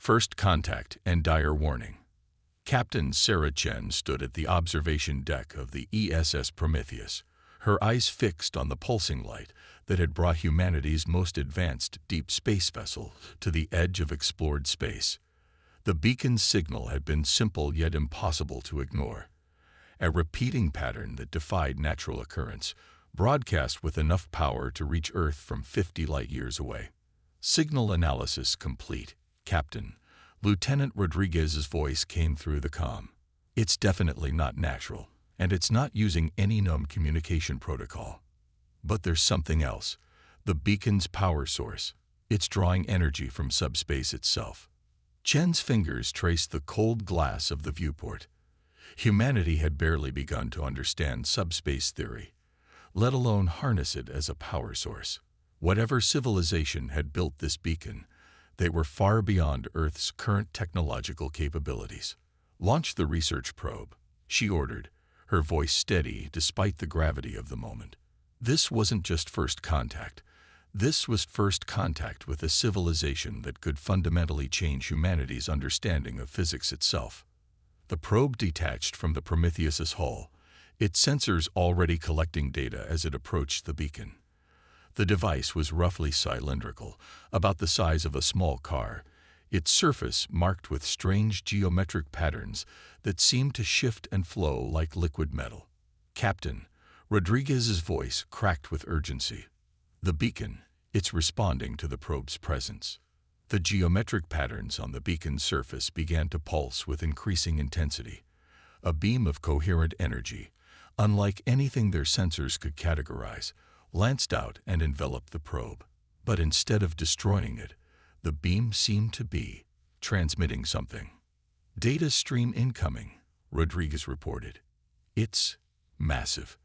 First contact and dire warning. Captain Sarah Chen stood at the observation deck of the ESS Prometheus, her eyes fixed on the pulsing light that had brought humanity's most advanced deep space vessel to the edge of explored space. The beacon's signal had been simple yet impossible to ignore. A repeating pattern that defied natural occurrence, broadcast with enough power to reach Earth from 50 light-years away. Signal analysis complete, Captain. Lieutenant Rodriguez's voice came through the comm. It's definitely not natural, and it's not using any known communication protocol. But there's something else. The beacon's power source. It's drawing energy from subspace itself. Chen's fingers traced the cold glass of the viewport. Humanity had barely begun to understand subspace theory, let alone harness it as a power source. Whatever civilization had built this beacon, they were far beyond Earth's current technological capabilities. "Launch the research probe," she ordered, her voice steady despite the gravity of the moment. This wasn't just first contact. This was first contact with a civilization that could fundamentally change humanity's understanding of physics itself. The probe detached from the Prometheus's hull, its sensors already collecting data as it approached the beacon. The device was roughly cylindrical, about the size of a small car, its surface marked with strange geometric patterns that seemed to shift and flow like liquid metal. "Captain," Rodriguez's voice cracked with urgency. "The beacon, it's responding to the probe's presence." The geometric patterns on the beacon's surface began to pulse with increasing intensity. A beam of coherent energy, unlike anything their sensors could categorize, lanced out and enveloped the probe. But instead of destroying it, the beam seemed to be transmitting something. "Data stream incoming," Rodriguez reported. "It's massive.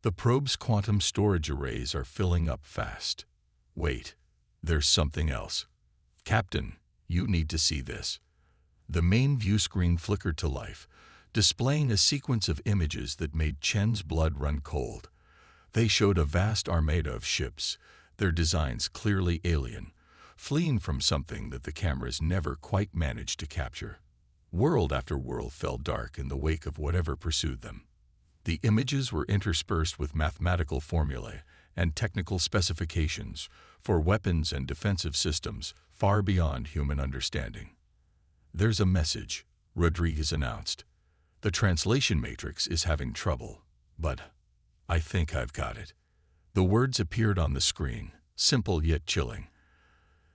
The probe's quantum storage arrays are filling up fast. Wait, there's something else. Captain, you need to see this." The main view screen flickered to life, displaying a sequence of images that made Chen's blood run cold. They showed a vast armada of ships, their designs clearly alien, fleeing from something that the cameras never quite managed to capture. World after world fell dark in the wake of whatever pursued them. The images were interspersed with mathematical formulae and technical specifications for weapons and defensive systems far beyond human understanding. "There's a message," Rodriguez announced. "The translation matrix is having trouble, but I think I've got it." The words appeared on the screen, simple yet chilling.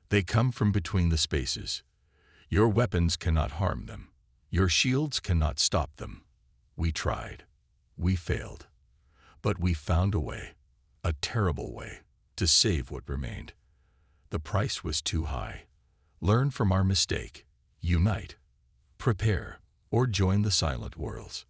"They come from between the spaces. Your weapons cannot harm them. Your shields cannot stop them. We tried. We failed. But we found a way, a terrible way, to save what remained. The price was too high. Learn from our mistake. Unite. Prepare, or join the silent worlds."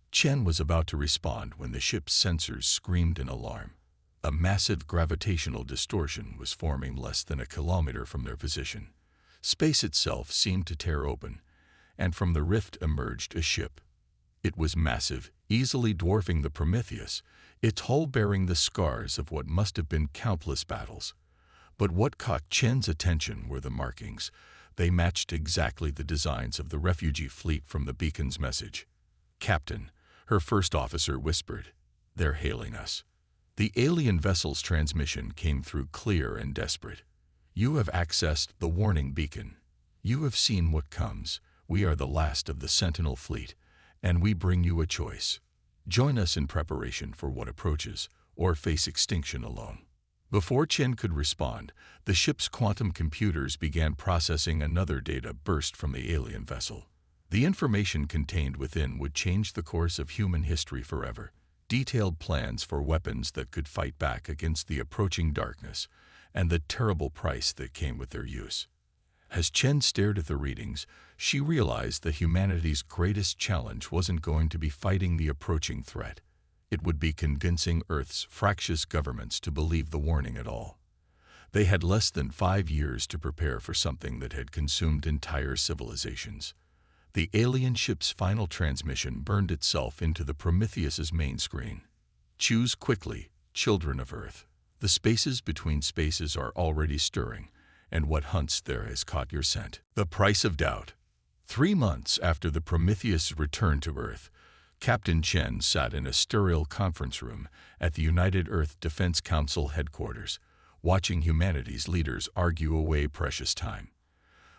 Chen was about to respond when the ship's sensors screamed in alarm. A massive gravitational distortion was forming less than a kilometer from their position. Space itself seemed to tear open, and from the rift emerged a ship. It was massive, easily dwarfing the Prometheus, its hull bearing the scars of what must have been countless battles. But what caught Chen's attention were the markings. They matched exactly the designs of the refugee fleet from the beacon's message. "Captain," her first officer whispered, "they're hailing us." The alien vessel's transmission came through clear and desperate. "You have accessed the warning beacon. You have seen what comes. We are the last of the Sentinel fleet, and we bring you a choice. Join us in preparation for what approaches, or face extinction alone." Before Chen could respond, the ship's quantum computers began processing another data burst from the alien vessel. The information contained within would change the course of human history forever. Detailed plans for weapons that could fight back against the approaching darkness, and the terrible price that came with their use. As Chen stared at the readings, she realized that humanity's greatest challenge wasn't going to be fighting the approaching threat. It would be convincing Earth's fractious governments to believe the warning at all. They had less than 5 years to prepare for something that had consumed entire civilizations. The alien ship's final transmission burned itself into the Prometheus's main screen. "Choose quickly, children of Earth. The spaces between spaces are already stirring, and what hunts there has caught your scent. The price of doubt. 3 months after the Prometheus returned to Earth, Captain Chen sat in a sterile conference room at the United Earth Defense Council headquarters, watching humanity's leaders argue away precious time.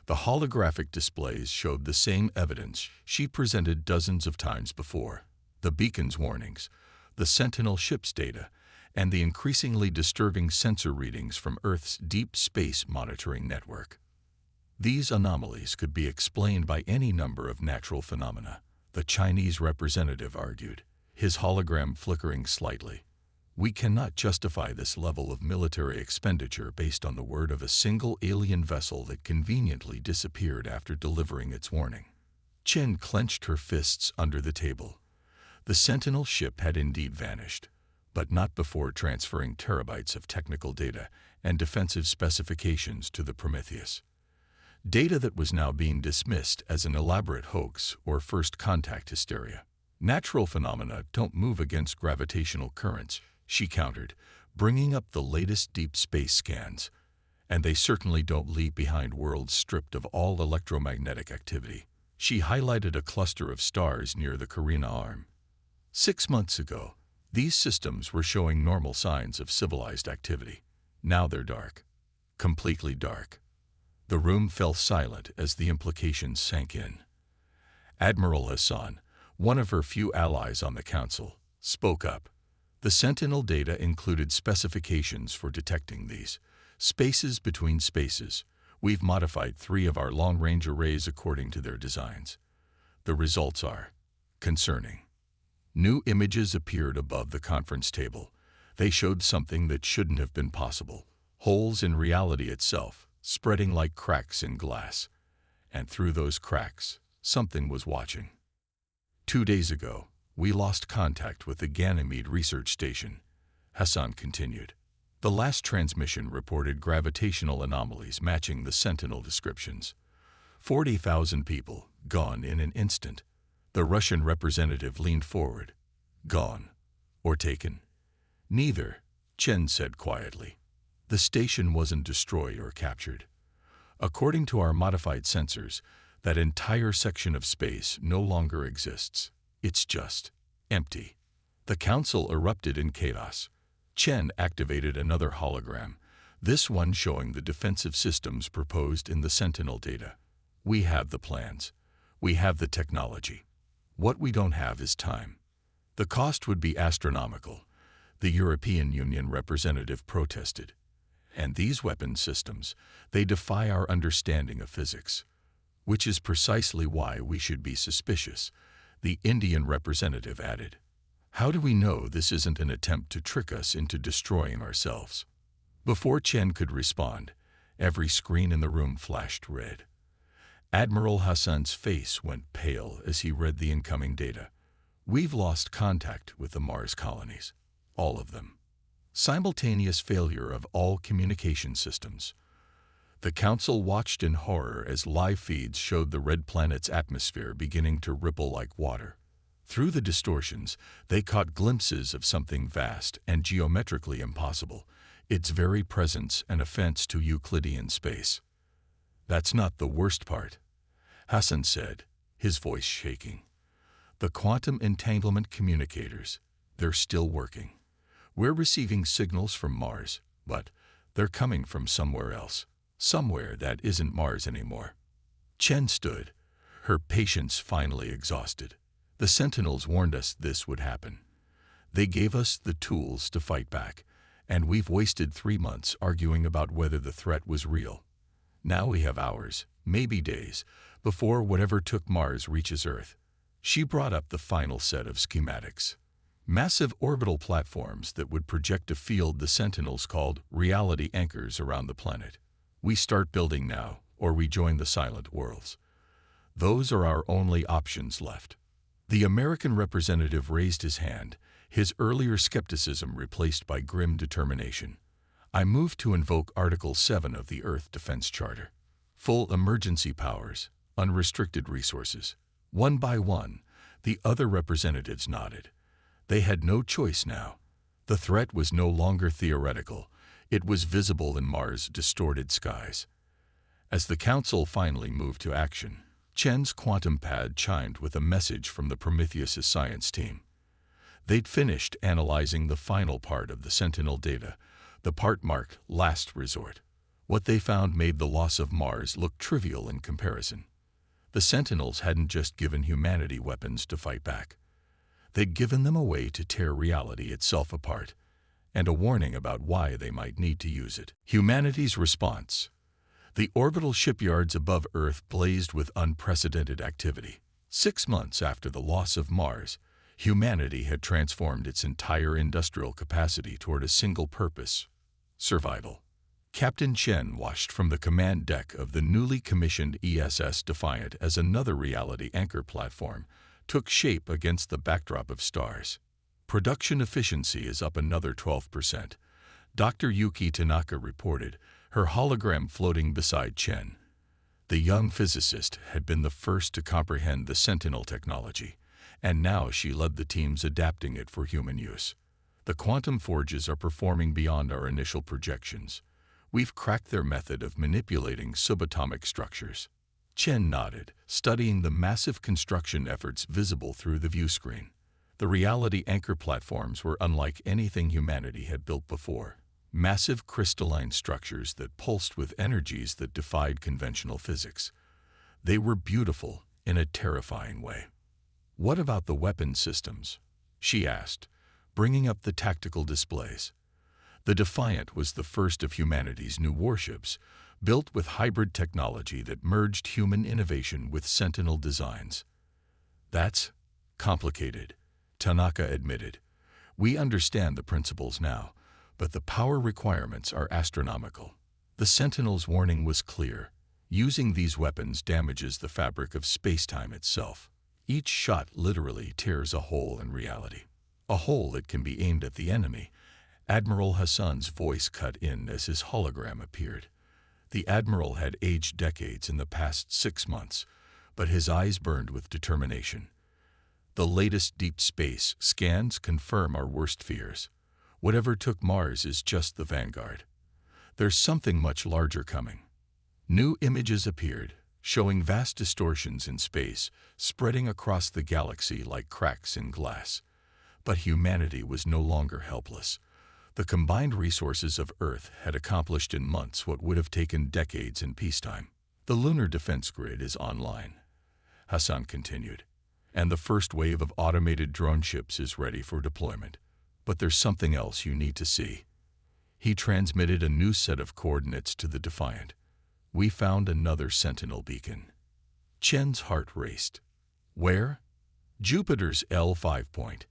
The holographic displays showed the same evidence she presented dozens of times before: the beacon's warnings, the Sentinel ship's data, and the increasingly disturbing sensor readings from Earth's deep space monitoring network. These anomalies could be explained by any number of natural phenomena, the Chinese representative argued, his hologram flickering slightly. We cannot justify this level of military expenditure based on the word of a single alien vessel that conveniently disappeared after delivering its warning. Chen clenched her fists under the table. The Sentinel ship had indeed vanished, but not before transferring terabytes of technical data and defensive specifications to the Prometheus. Data that was now being dismissed as an elaborate hoax or first contact hysteria. Natural phenomena don't move against gravitational currents, she countered, bringing up the latest deep space scans. And they certainly don't leave behind worlds stripped of all electromagnetic activity. She highlighted a cluster of stars near the Carina arm. 6 months ago, these systems were showing normal signs of civilized activity. Now they're dark. Completely dark. The room fell silent as the implications sank in. Admiral Hassan, one of her few allies on the council, spoke up. The Sentinel data included specifications for detecting these spaces between spaces. We've modified 3 of our long-range arrays according to their designs. The results are concerning. New images appeared above the conference table. They showed something that shouldn't have been possible. Holes in reality itself, spreading like cracks in glass. And through those cracks, something was watching. 2 days ago, we lost contact with the Ganymede research station, Hassan continued. The last transmission reported gravitational anomalies matching the Sentinel descriptions. 40,000 people, gone in an instant. The Russian representative leaned forward. Gone. Or taken? Neither, Chen said quietly. The station wasn't destroyed or captured. According to our modified sensors, that entire section of space no longer exists. It's just empty. The council erupted in chaos. Chen activated another hologram, this one showing the defensive systems proposed in the Sentinel data. We have the plans. We have the technology. What we don't have is time. The cost would be astronomical, the European Union representative protested. And these weapon systems, they defy our understanding of physics. Which is precisely why we should be suspicious, the Indian representative added. How do we know this isn't an attempt to trick us into destroying ourselves? Before Chen could respond, every screen in the room flashed red. Admiral Hassan's face went pale as he read the incoming data. We've lost contact with the Mars colonies. All of them. Simultaneous failure of all communication systems. The Council watched in horror as live feeds showed the red planet's atmosphere beginning to ripple like water. Through the distortions, they caught glimpses of something vast and geometrically impossible, its very presence an offense to Euclidean space. That's not the worst part, Hassan said, his voice shaking. The quantum entanglement communicators, they're still working. We're receiving signals from Mars, but they're coming from somewhere else, somewhere that isn't Mars anymore. Chen stood, her patience finally exhausted. The Sentinels warned us this would happen. They gave us the tools to fight back, and we've wasted 3 months arguing about whether the threat was real. Now we have hours, maybe days, before whatever took Mars reaches Earth. She brought up the final set of schematics. Massive orbital platforms that would project a field the Sentinels called reality anchors around the planet. We start building now, or we join the Silent Worlds. Those are our only options left. The American representative raised his hand, his earlier skepticism replaced by grim determination. I move to invoke Article 7 of the Earth Defense Charter. Full emergency powers, unrestricted resources. One by one, the other representatives nodded. They had no choice now. The threat was no longer theoretical. It was visible in Mars' distorted skies. As the Council finally moved to action, Chen's quantum pad chimed with a message from the Prometheus' science team. They'd finished analyzing the final part of the Sentinel data, the part marked Last Resort. What they found made the loss of Mars look trivial in comparison. The Sentinels hadn't just given humanity weapons to fight back. They'd given them a way to tear reality itself apart, and a warning about why they might need to use it. Humanity's response. The orbital shipyards above Earth blazed with unprecedented activity. 6 months after the loss of Mars, humanity had transformed its entire industrial capacity toward a single purpose: survival. Captain Chen watched from the command deck of the newly commissioned ESS Defiant as another reality anchor platform took shape against the backdrop of stars. Production efficiency is up another 12%, Dr. Yuki Tanaka reported, her hologram floating beside Chen. The young physicist had been the first to comprehend the Sentinel technology, and now she led the teams adapting it for human use. The quantum forges are performing beyond our initial projections. We've cracked their method of manipulating subatomic structures. Chen nodded, studying the massive construction efforts visible through the view screen. The reality anchor platforms were unlike anything humanity had built before. Massive crystalline structures that pulsed with energies that defied conventional physics. They were beautiful in a terrifying way. "What about the weapon systems?" she asked, bringing up the tactical displays. The Defiant was the first of humanity's new warships, built with hybrid technology that merged human innovation with Sentinel designs. "That's complicated," Tanaka admitted. "We understand the principles now, but the power requirements are astronomical." The Sentinel's warning was clear. Using these weapons damages the fabric of space-time itself. Each shot literally tears a hole in reality. A hole that can be aimed at the enemy. Admiral Hassan's voice cut in as his hologram appeared. The Admiral had aged decades in the past 6 months, but his eyes burned with determination. "The latest deep space scans confirm our worst fears. Whatever took Mars is just the vanguard. There's something much larger coming." New images appeared, showing vast distortions in space, spreading across the galaxy like cracks in glass. But humanity was no longer helpless. The combined resources of Earth had accomplished in months what would have taken decades in peacetime. "The lunar defense grid is online," Hassan continued, "and the first wave of automated drone ships is ready for deployment. But there's something else you need to see." He transmitted a new set of coordinates to the Defiant. "We found another Sentinel beacon." Chen's heart raced. "Where?" "Jupiter's L5 point.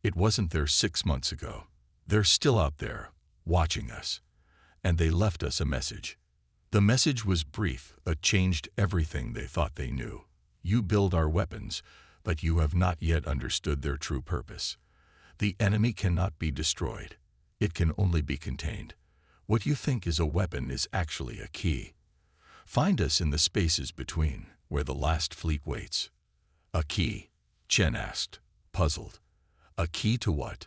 It wasn't there 6 months ago. They're still out there, watching us. And they left us a message." The message was brief, but changed everything they thought they knew. "You build our weapons, but you have not yet understood their true purpose. The enemy cannot be destroyed. It can only be contained. What you think is a weapon is actually a key. Find us in the spaces between, where the last fleet waits." "A key?" Chen asked, puzzled. "A key to what?"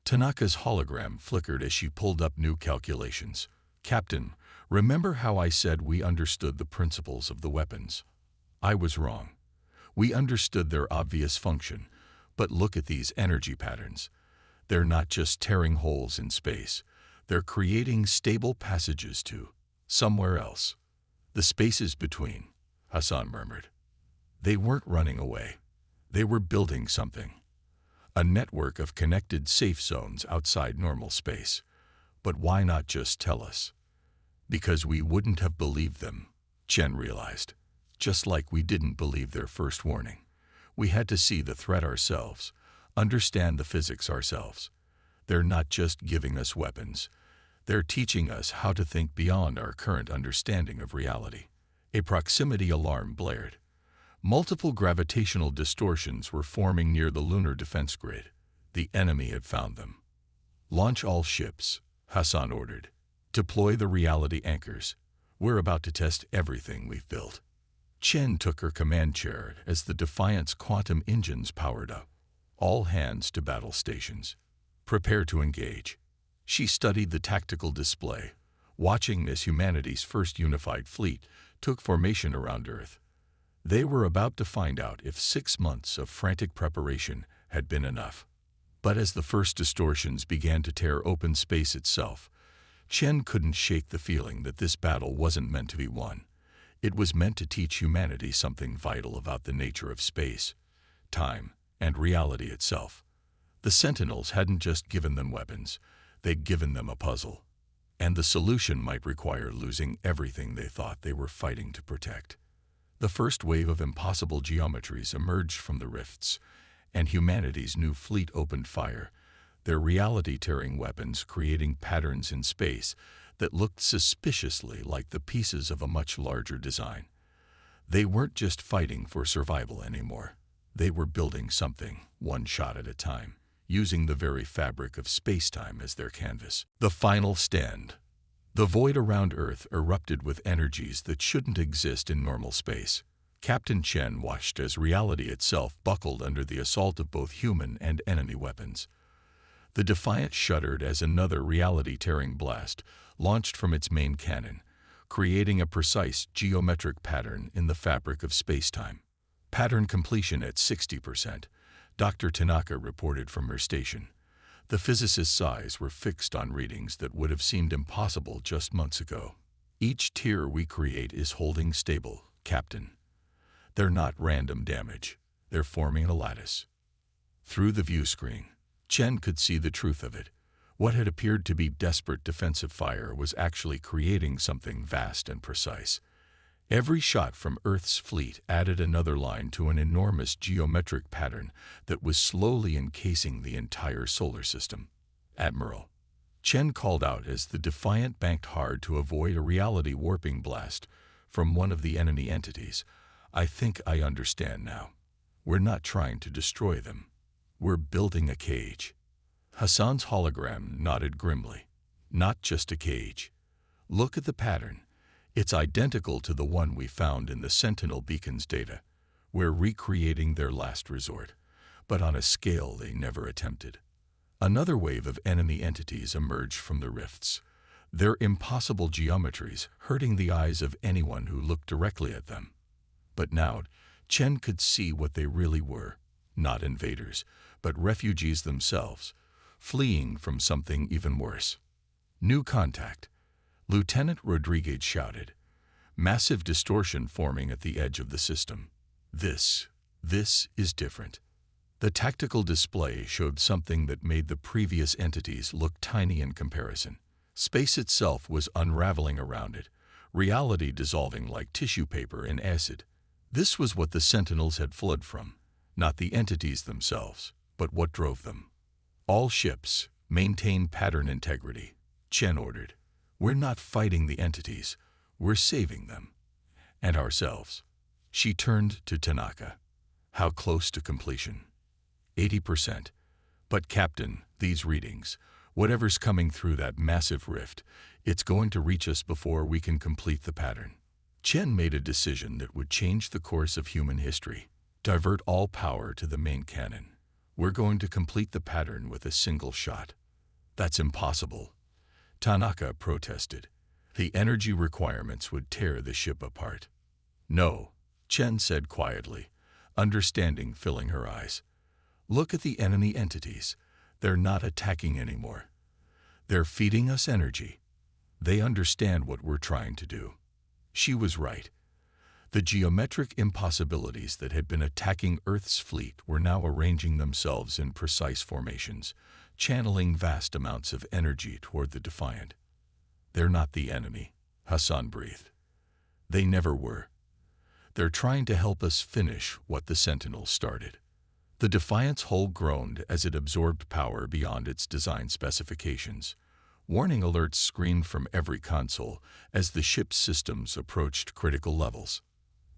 Tanaka's hologram flickered as she pulled up new calculations. "Captain, remember how I said we understood the principles of the weapons? I was wrong. We understood their obvious function, but look at these energy patterns. They're not just tearing holes in space. They're creating stable passages to somewhere else." "The spaces between," Hassan murmured. "They weren't running away. They were building something. A network of connected safe zones outside normal space. But why not just tell us?" "Because we wouldn't have believed them," Chen realized. "Just like we didn't believe their first warning. We had to see the threat ourselves, understand the physics ourselves. They're not just giving us weapons. They're teaching us how to think beyond our current understanding of reality." A proximity alarm blared. Multiple gravitational distortions were forming near the lunar defense grid. The enemy had found them. "Launch all ships," Hassan ordered. "Deploy the reality anchors. We're about to test everything we've built." Chen took her command chair as the Defiant's quantum engines powered up. "All hands to battle stations. Prepare to engage." She studied the tactical display, watching as humanity's first unified fleet took formation around Earth. They were about to find out if 6 months of frantic preparation had been enough. But as the first distortions began to tear open space itself, Chen couldn't shake the feeling that this battle wasn't meant to be won. It was meant to teach humanity something vital about the nature of space, time, and reality itself. The Sentinels hadn't just given them weapons, they'd given them a puzzle. And the solution might require losing everything they thought they were fighting to protect. The first wave of impossible geometries emerged from the rifts, and humanity's new fleet opened fire, their reality-tearing weapons creating patterns in space that looked suspiciously like the pieces of a much larger design. They weren't just fighting for survival anymore. They were building something, one shot at a time, using the very fabric of space-time as their canvas. The final stand. The void around Earth erupted with energies that shouldn't exist in normal space. Captain Chen watched as reality itself buckled under the assault of both human and enemy weapons. The Defiant shuddered as another reality-tearing blast launched from its main cannon, creating a precise geometric pattern in the fabric of space-time. Pattern completion at 60%, Dr. Tanaka reported from her station. The physicist's eyes were fixed on readings that would have seemed impossible just months ago. Each tier we create is holding stable, Captain. They're not random damage. They're forming a lattice. Through the view screen, Chen could see the truth of it. What had appeared to be desperate defensive fire was actually creating something vast and precise. Every shot from Earth's fleet added another line to an enormous geometric pattern that was slowly encasing the entire solar system. Admiral, Chen called out as the Defiant banked hard to avoid a reality-warping blast from one of the enemy entities. I think I understand now. We're not trying to destroy them. We're building a cage. Hassan's hologram nodded grimly. Not just a cage. Look at the pattern. It's identical to the one we found in the Sentinel beacon's data. We're recreating their last resort, but on a scale they never attempted. Another wave of enemy entities emerged from the rifts, their impossible geometries hurting the eyes of anyone who looked directly at them. But now, Chen could see what they really were. Not invaders, but refugees themselves, fleeing from something even worse. New contact. Lieutenant Rodriguez shouted. Massive distortion forming at the edge of the system. This is different. The tactical display showed something that made the previous entities look tiny in comparison. Space itself was unraveling around it, reality dissolving like tissue paper in acid. This was what the Sentinels had fled from, not the entities themselves, but what drove them. All ships, maintain pattern integrity, Chen ordered. We're not fighting the entities, we're saving them. And ourselves. She turned to Tanaka. How close to completion? 80%. But Captain, these readings, whatever's coming through that massive rift, it's going to reach us before we can complete the pattern. Chen made a decision that would change the course of human history. Divert all power to the main cannon. We're going to complete the pattern with a single shot. That's impossible. Tanaka protested. The energy requirements would tear the ship apart. No, Chen said quietly, understanding filling her eyes. Look at the enemy entities. They're not attacking anymore. They're feeding us energy. They understand what we're trying to do. She was right. The geometric impossibilities that had been attacking Earth's fleet were now arranging themselves in precise formations, channeling vast amounts of energy toward the Defiant. They're not the enemy, Hassan breathed. They never were. They're trying to help us finish what the Sentinels started. The Defiant's hull groaned as it absorbed power beyond its design specifications. Warning alerts screamed from every console as the ship's systems approached critical levels.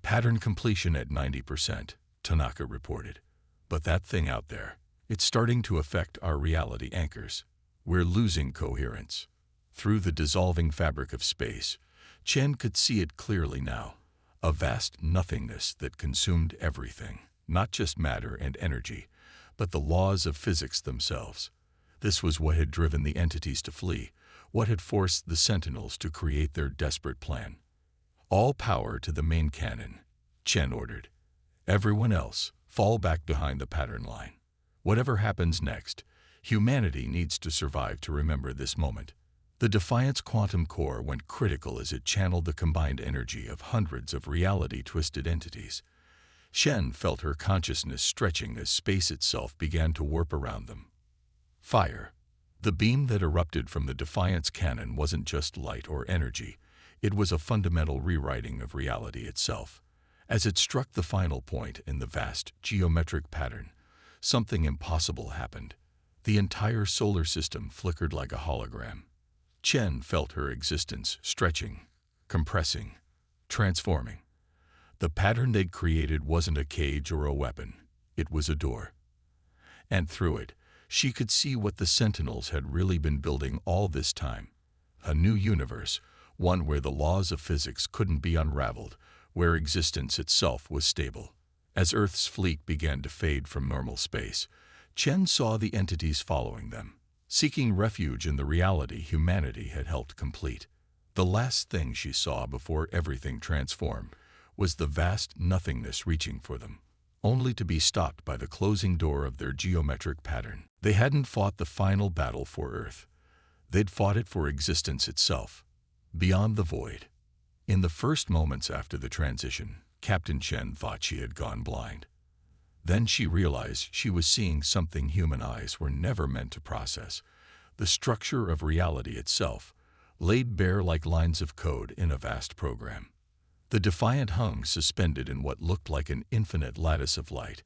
Pattern completion at 90%, Tanaka reported. But that thing out there, it's starting to affect our reality anchors. We're losing coherence. Through the dissolving fabric of space, Chen could see it clearly now. A vast nothingness that consumed everything, not just matter and energy, but the laws of physics themselves. This was what had driven the entities to flee, What had forced the Sentinels to create their desperate plan? All power to the main cannon, Chen ordered. Everyone else, fall back behind the pattern line. Whatever happens next, humanity needs to survive to remember this moment. The Defiant's quantum core went critical as it channeled the combined energy of hundreds of reality-twisted entities. Shen felt her consciousness stretching as space itself began to warp around them. Fire. The beam that erupted from the Defiant's cannon wasn't just light or energy. It was a fundamental rewriting of reality itself. As it struck the final point in the vast geometric pattern, something impossible happened. The entire solar system flickered like a hologram. Chen felt her existence stretching, compressing, transforming. The pattern they'd created wasn't a cage or a weapon. It was a door. And through it, she could see what the Sentinels had really been building all this time. A new universe, one where the laws of physics couldn't be unraveled, where existence itself was stable. As Earth's fleet began to fade from normal space, Chen saw the entities following them, seeking refuge in the reality humanity had helped complete. The last thing she saw before everything transformed was the vast nothingness reaching for them, only to be stopped by the closing door of their geometric pattern. They hadn't fought the final battle for Earth. They'd fought it for existence itself, beyond the void. In the first moments after the transition, Captain Chen thought she had gone blind. Then she realized she was seeing something human eyes were never meant to process. The structure of reality itself, laid bare like lines of code in a vast program. The Defiant hung suspended in what looked like an infinite lattice of light,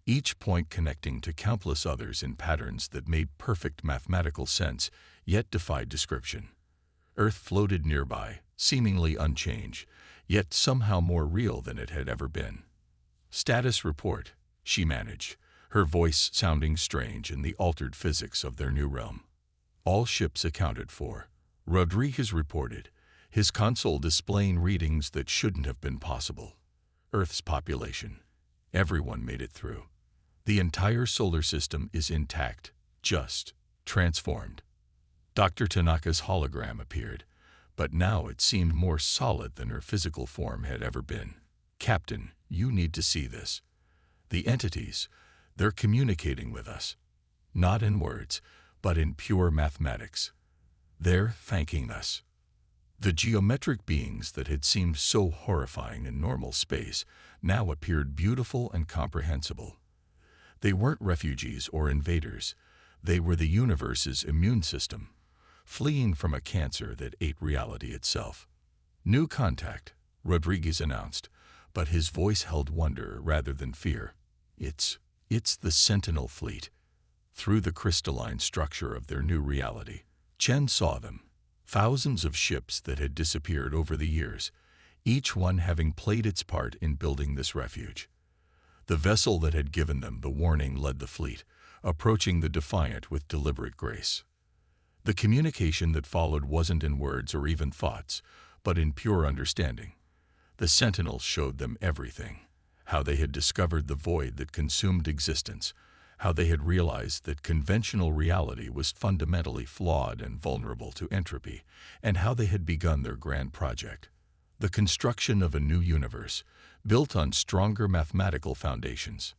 each point connecting to countless others in patterns that made perfect mathematical sense, yet defied description. Earth floated nearby, seemingly unchanged, yet somehow more real than it had ever been. "Status report," she managed, her voice sounding strange in the altered physics of their new realm. "All ships accounted for," Rodriguez reported, his console displaying readings that shouldn't have been possible. "Earth's population. Everyone made it through. The entire solar system is intact, just transformed." Dr. Tanaka's hologram appeared, but now it seemed more solid than her physical form had ever been. "Captain, you need to see this. The entities, they're communicating with us. Not in words, but in pure mathematics. They're thanking us." The geometric beings that had seemed so horrifying in normal space now appeared beautiful and comprehensible. They weren't refugees or invaders. They were the universe's immune system, fleeing from a cancer that ate reality itself. "New contact," Rodriguez announced, but his voice held wonder rather than fear. It's the Sentinel fleet." Through the crystalline structure of their new reality, Chen saw them. Thousands of ships that had disappeared over the years, each one having played its part in building this refuge. The vessel that had given them the warning led the fleet, approaching the Defiant with deliberate grace. The communication that followed wasn't in words or even thoughts, but in pure understanding. The Sentinels showed them everything: how they had discovered the void that consumed existence, how they had realized that conventional reality was fundamentally flawed and vulnerable to entropy, and how they had begun their grand project, the construction of a new universe, built on stronger mathematical foundations.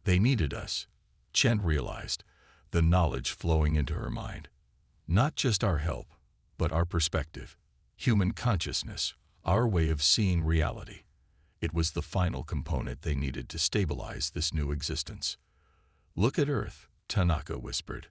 They needed us, Chen realized, the knowledge flowing into her mind. Not just our help, but our perspective, human consciousness, our way of seeing reality. It was the final component they needed to stabilize this new existence. "Look at Earth," Tanaka whispered.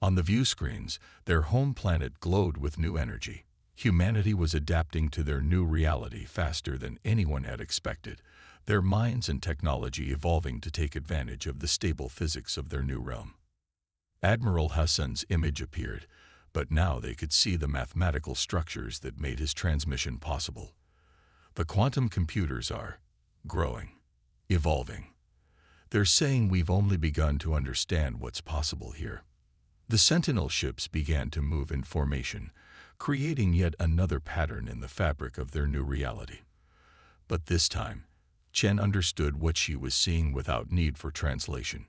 On the view screens, their home planet glowed with new energy. Humanity was adapting to their new reality faster than anyone had expected, their minds and technology evolving to take advantage of the stable physics of their new realm. Admiral Hassan's image appeared, but now they could see the mathematical structures that made his transmission possible. "The quantum computers are growing, evolving. They're saying we've only begun to understand what's possible here." The Sentinel ships began to move in formation, creating yet another pattern in the fabric of their new reality. But this time, Chen understood what she was seeing without need for translation.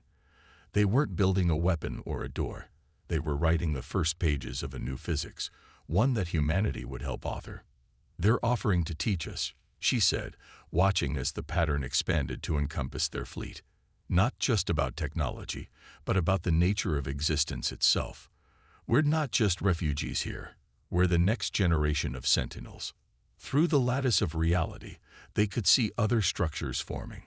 They weren't building a weapon or a door. They were writing the first pages of a new physics, one that humanity would help author. "They're offering to teach us," she said, watching as the pattern expanded to encompass their fleet. "Not just about technology, but about the nature of existence itself. We're not just refugees here. We're the next generation of sentinels." Through the lattice of reality, they could see other structures forming.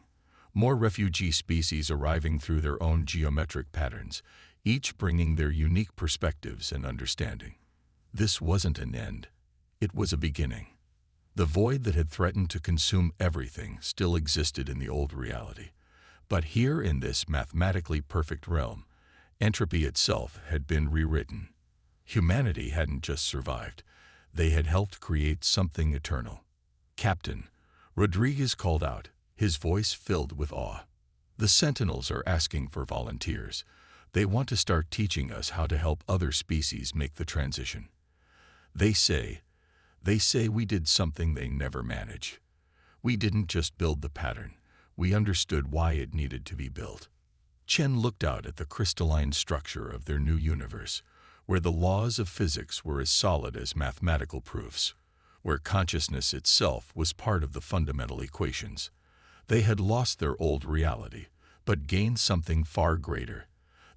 More refugee species arriving through their own geometric patterns, each bringing their unique perspectives and understanding. This wasn't an end. It was a beginning. The void that had threatened to consume everything still existed in the old reality. But here in this mathematically perfect realm, entropy itself had been rewritten. Humanity hadn't just survived. They had helped create something eternal. "Captain," Rodriguez called out, his voice filled with awe. "The Sentinels are asking for volunteers. They want to start teaching us how to help other species make the transition. They say we did something they never manage. We didn't just build the pattern. We understood why it needed to be built." Chen looked out at the crystalline structure of their new universe, where the laws of physics were as solid as mathematical proofs, where consciousness itself was part of the fundamental equations. They had lost their old reality, but gained something far greater,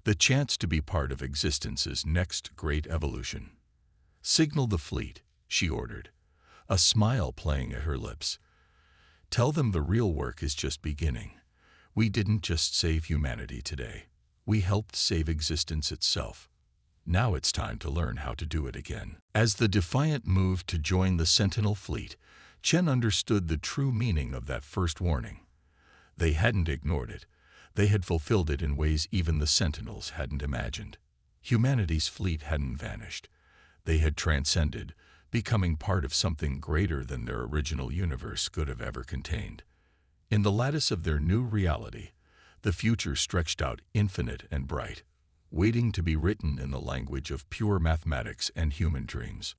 the chance to be part of existence's next great evolution. "Signal the fleet," she ordered, a smile playing at her lips. "Tell them the real work is just beginning. We didn't just save humanity today. We helped save existence itself. Now it's time to learn how to do it again." As the Defiant moved to join the Sentinel fleet, Chen understood the true meaning of that first warning. They hadn't ignored it. They had fulfilled it in ways even the Sentinels hadn't imagined. Humanity's fleet hadn't vanished. They had transcended, becoming part of something greater than their original universe could have ever contained. In the lattice of their new reality, the future stretched out infinite and bright, waiting to be written in the language of pure mathematics and human dreams.